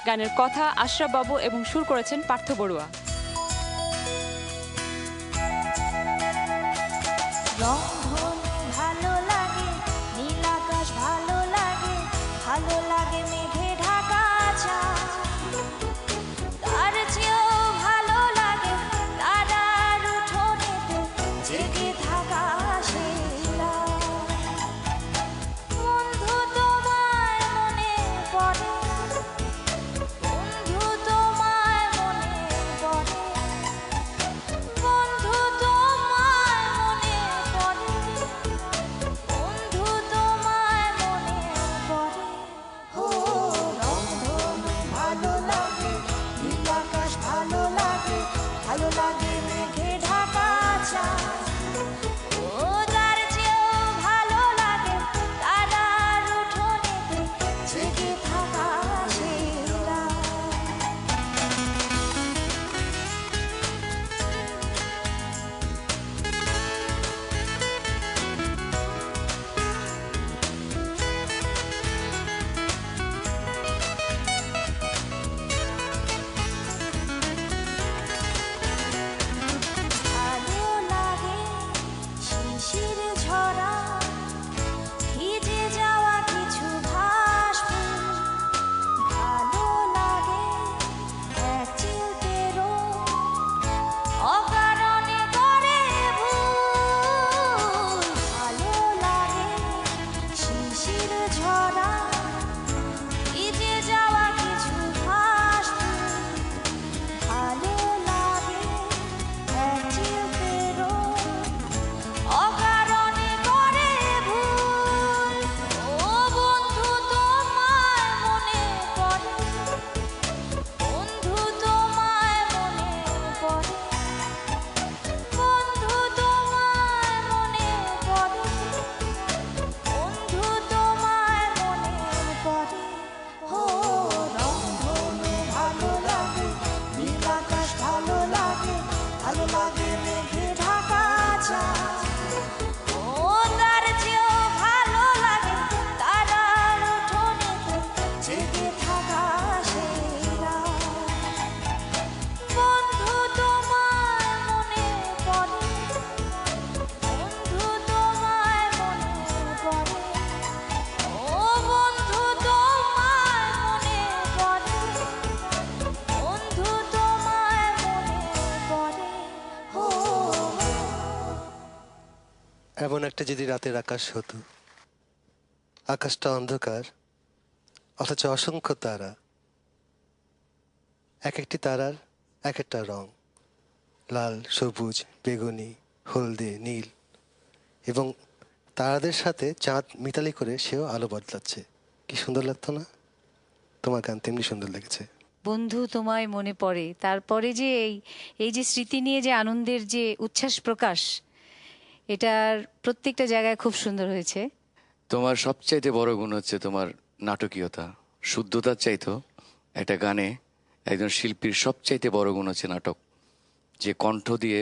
গানের কথা আশরাফ বাবু এবং সুর করেছেন পার্থ বড়ুয়া। রংধনু ভালো লাগে, নীল আকাশ ভালো লাগে, ভালো লাগে মেঘে ঢাকা চাঁদ। তার চেয়েও ভালো লাগে তারার উঠোনেতে জেগে থাকা সেই রাত। বন্ধু তোমায় মনে পড়ে, বন্ধু তোমায় মনে পড়ে, বন্ধু তোমায় মনে পড়ে, বন্ধু তোমায় মনে পড়ে। ও রংধনু ভালো লাগে, নীল আকাশ ভালো লাগে, ভালো লাগে মেঘে ঢাকা চাঁদ। ও তার চেয়েও ভালো লাগে তারার উঠোনেতে জেগে থাকা সেই রাত। ভালো লাগে শিশির ঝরা, ভিজে যাওয়া কিছু ভাসফুল। ভালো লাগে এক চিলতে রোদ, অকারণে করে ভুল। ভালো লাগে শিশির ঝরা, ভিজে যাওয়া কিছু ভাসফুল। ভালো লাগে এক চিলতে রোদ, অকারণে করে ভুল। ও বন্ধু তোমায় মনে পড়ে, বন্ধু তোমায় মনে পড়ে, বন্ধু তোমায় মনে পড়ে, বন্ধু তোমায় মনে পড়ে। ও রংধনু ভালো লাগে, নীল আকাশ ভালো লাগে, ভালো লাগে মেঘে ঢাকা চাঁদ। ও তার চেয়েও ভালো লাগে তারার উঠোনেতে জেগে থাকা সেই রাত। বন্ধু তোমায় মনে পড়ে, বন্ধু তোমায় মনে পড়ে, ও বন্ধু তোমায় মনে পড়ে, বন্ধু তোমায় মনে পড়ে। ও এমন একটা যদি রাতের আকাশ হতো, আকাশটা অন্ধকার অথচ অসংখ্য তারা, এক একটি তারার এক একটা রং, লাল, সবুজ, বেগুনি, হলদে, নীল, এবং তারাদের সাথে চাঁদ মিতালি করে সেও আলো বদলাচ্ছে। কি সুন্দর লাগতো না? তোমার গান তেমনি সুন্দর লেগেছে। বন্ধু তোমায় মনে পড়ে, তারপরে যে এই যে স্মৃতি নিয়ে যে আনন্দের যে উচ্ছ্বাস প্রকাশ, এটার প্রত্যেকটা জায়গায় খুব সুন্দর হয়েছে। তোমার সবচাইতে বড় গুণ হচ্ছে তোমার নাটকীয়তা, শুদ্ধতার চাইতো একটা গানে একজন শিল্পীর সবচাইতে বড় গুণ হচ্ছে নাটক। যে কণ্ঠ দিয়ে